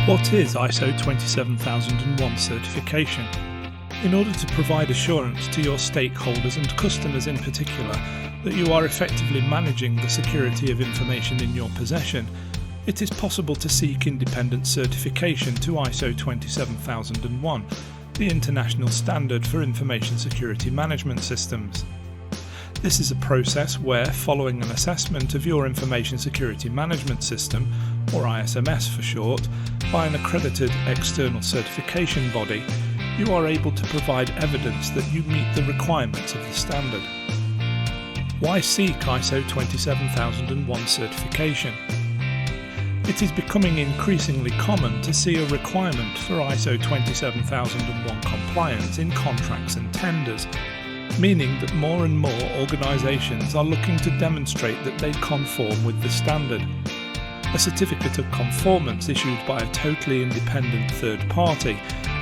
What is ISO 27001 certification? In order to provide assurance to your stakeholders and customers in particular that you are effectively managing the security of information in your possession, it is possible to seek independent certification to ISO 27001, the international standard for information security management systems. This is a process where, following an assessment of your information security management system, or ISMS for short, by an accredited external certification body, you are able to provide evidence that you meet the requirements of the standard. Why seek ISO 27001 certification? It is becoming increasingly common to see a requirement for ISO 27001 compliance in contracts and tenders, meaning that more and more organisations are looking to demonstrate that they conform with the standard. A certificate of conformance issued by a totally independent third party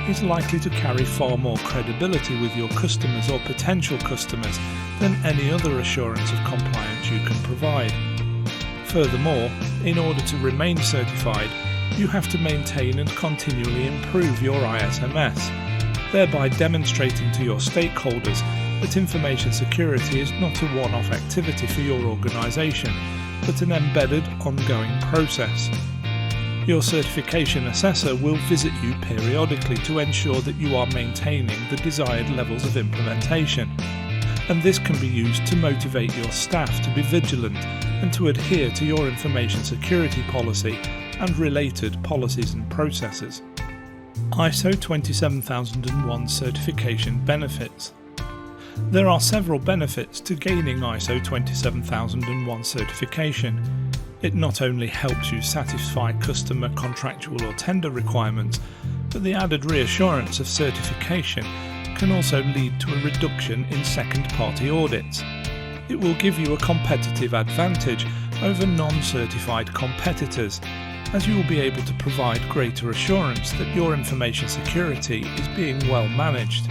is likely to carry far more credibility with your customers or potential customers than any other assurance of compliance you can provide. Furthermore, in order to remain certified, you have to maintain and continually improve your ISMS, thereby demonstrating to your stakeholders that information security is not a one-off activity for your organisation, but an embedded, ongoing process. Your certification assessor will visit you periodically to ensure that you are maintaining the desired levels of implementation, and this can be used to motivate your staff to be vigilant and to adhere to your information security policy and related policies and processes. ISO 27001 certification benefits. There are several benefits to gaining ISO 27001 certification. It not only helps you satisfy customer, contractual or tender requirements, but the added reassurance of certification can also lead to a reduction in second-party audits. It will give you a competitive advantage over non-certified competitors, as you will be able to provide greater assurance that your information security is being well managed.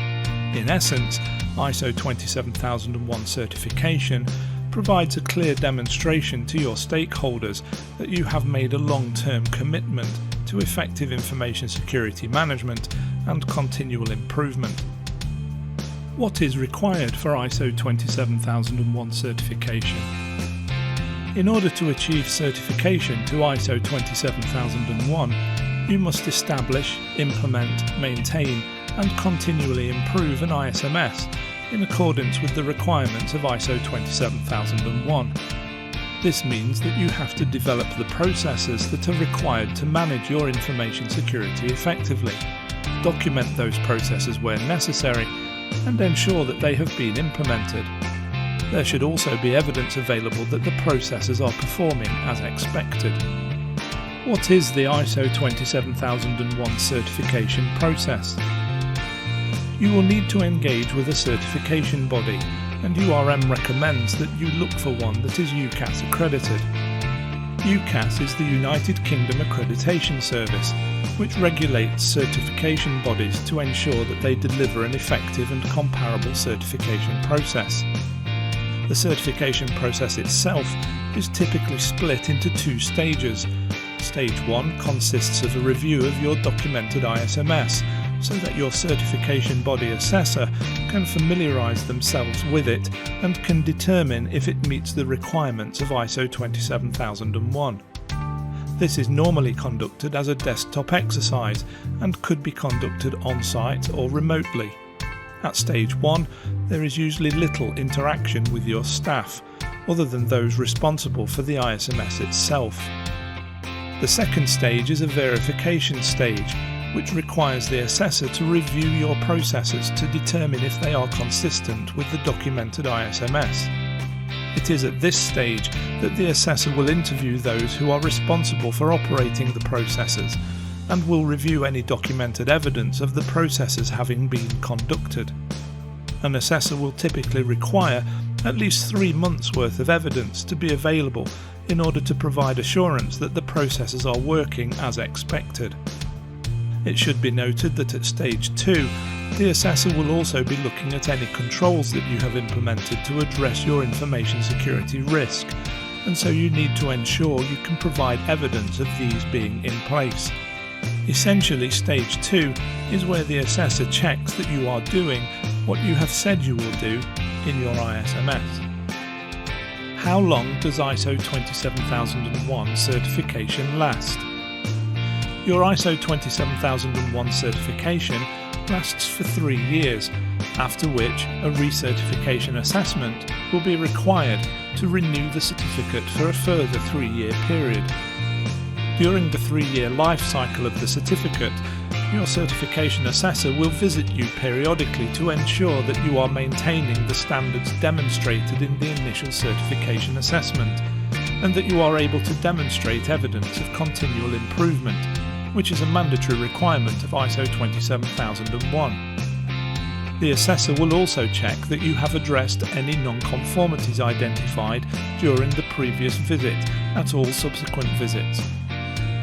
In essence, ISO 27001 certification provides a clear demonstration to your stakeholders that you have made a long-term commitment to effective information security management and continual improvement. What is required for ISO 27001 certification? In order to achieve certification to ISO 27001, you must establish, implement, maintain and continually improve an ISMS in accordance with the requirements of ISO 27001. This means that you have to develop the processes that are required to manage your information security effectively, document those processes where necessary, and ensure that they have been implemented. There should also be evidence available that the processes are performing as expected. What is the ISO 27001 certification process? You will need to engage with a certification body, and URM recommends that you look for one that is UCAS accredited. UCAS is the United Kingdom Accreditation Service, which regulates certification bodies to ensure that they deliver an effective and comparable certification process. The certification process itself is typically split into two stages. Stage 1 consists of a review of your documented ISMS, so that your certification body assessor can familiarise themselves with it and can determine if it meets the requirements of ISO 27001. This is normally conducted as a desktop exercise and could be conducted on-site or remotely. At stage 1, there is usually little interaction with your staff, other than those responsible for the ISMS itself. The second stage is a verification stage, which requires the assessor to review your processes to determine if they are consistent with the documented ISMS. It is at this stage that the assessor will interview those who are responsible for operating the processes and will review any documented evidence of the processes having been conducted. An assessor will typically require at least 3 months' worth of evidence to be available in order to provide assurance that the processes are working as expected. It should be noted that at stage 2, the assessor will also be looking at any controls that you have implemented to address your information security risk, and so you need to ensure you can provide evidence of these being in place. Essentially, stage 2 is where the assessor checks that you are doing what you have said you will do in your ISMS. How long does ISO 27001 certification last? Your ISO 27001 certification lasts for 3 years, after which a recertification assessment will be required to renew the certificate for a further 3-year period. During the 3-year life cycle of the certificate, your certification assessor will visit you periodically to ensure that you are maintaining the standards demonstrated in the initial certification assessment, and that you are able to demonstrate evidence of continual improvement, which is a mandatory requirement of ISO 27001. The assessor will also check that you have addressed any non-conformities identified during the previous visit at all subsequent visits.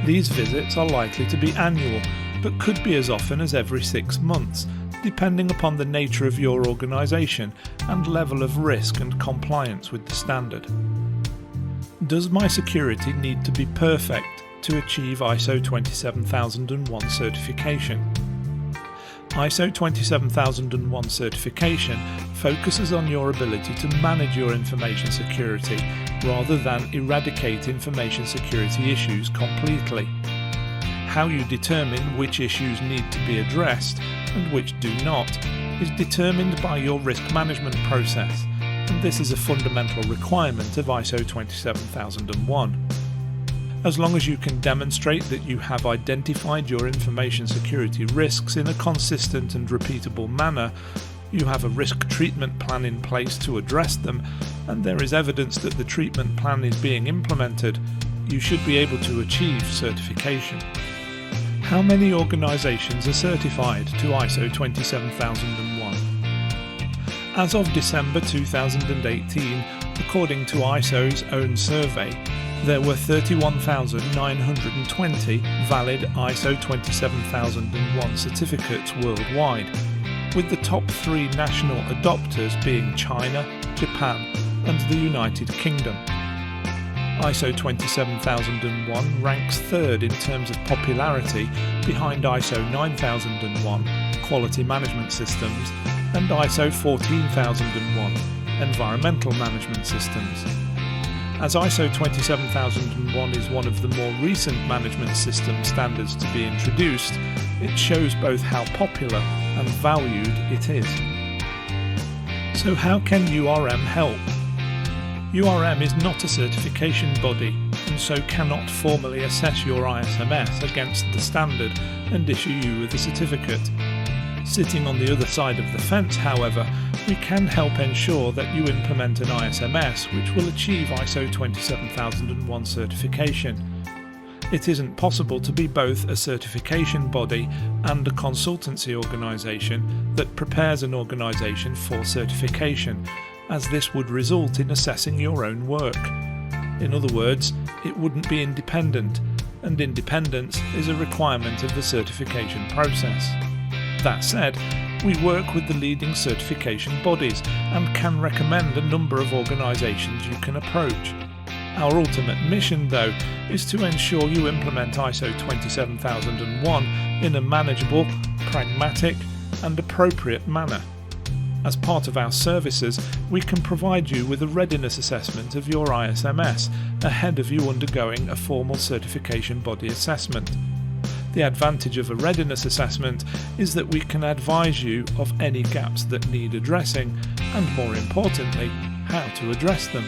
These visits are likely to be annual, but could be as often as every 6 months, depending upon the nature of your organisation and level of risk and compliance with the standard. Does my security need to be perfect to achieve ISO 27001 certification? ISO 27001 certification focuses on your ability to manage your information security rather than eradicate information security issues completely. How you determine which issues need to be addressed and which do not is determined by your risk management process, and this is a fundamental requirement of ISO 27001. As long as you can demonstrate that you have identified your information security risks in a consistent and repeatable manner, you have a risk treatment plan in place to address them, and there is evidence that the treatment plan is being implemented, you should be able to achieve certification. How many organisations are certified to ISO 27001? As of December 2018, according to ISO's own survey, there were 31,920 valid ISO 27001 certificates worldwide, with the top 3 national adopters being China, Japan and the United Kingdom. ISO 27001 ranks 3rd in terms of popularity behind ISO 9001 Quality Management Systems and ISO 14001 Environmental Management Systems. As ISO 27001 is one of the more recent management system standards to be introduced, it shows both how popular and valued it is. So how can URM help? URM is not a certification body and so cannot formally assess your ISMS against the standard and issue you with a certificate. Sitting on the other side of the fence, however, we can help ensure that you implement an ISMS which will achieve ISO 27001 certification. It isn't possible to be both a certification body and a consultancy organisation that prepares an organisation for certification, as this would result in assessing your own work. In other words, it wouldn't be independent, and independence is a requirement of the certification process. That said, we work with the leading certification bodies and can recommend a number of organisations you can approach. Our ultimate mission, though, is to ensure you implement ISO 27001 in a manageable, pragmatic and appropriate manner. As part of our services, we can provide you with a readiness assessment of your ISMS ahead of you undergoing a formal certification body assessment. The advantage of a readiness assessment is that we can advise you of any gaps that need addressing and, more importantly, how to address them.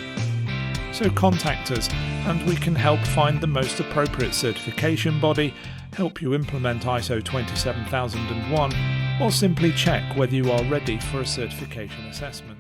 So contact us and we can help find the most appropriate certification body, help you implement ISO 27001, or simply check whether you are ready for a certification assessment.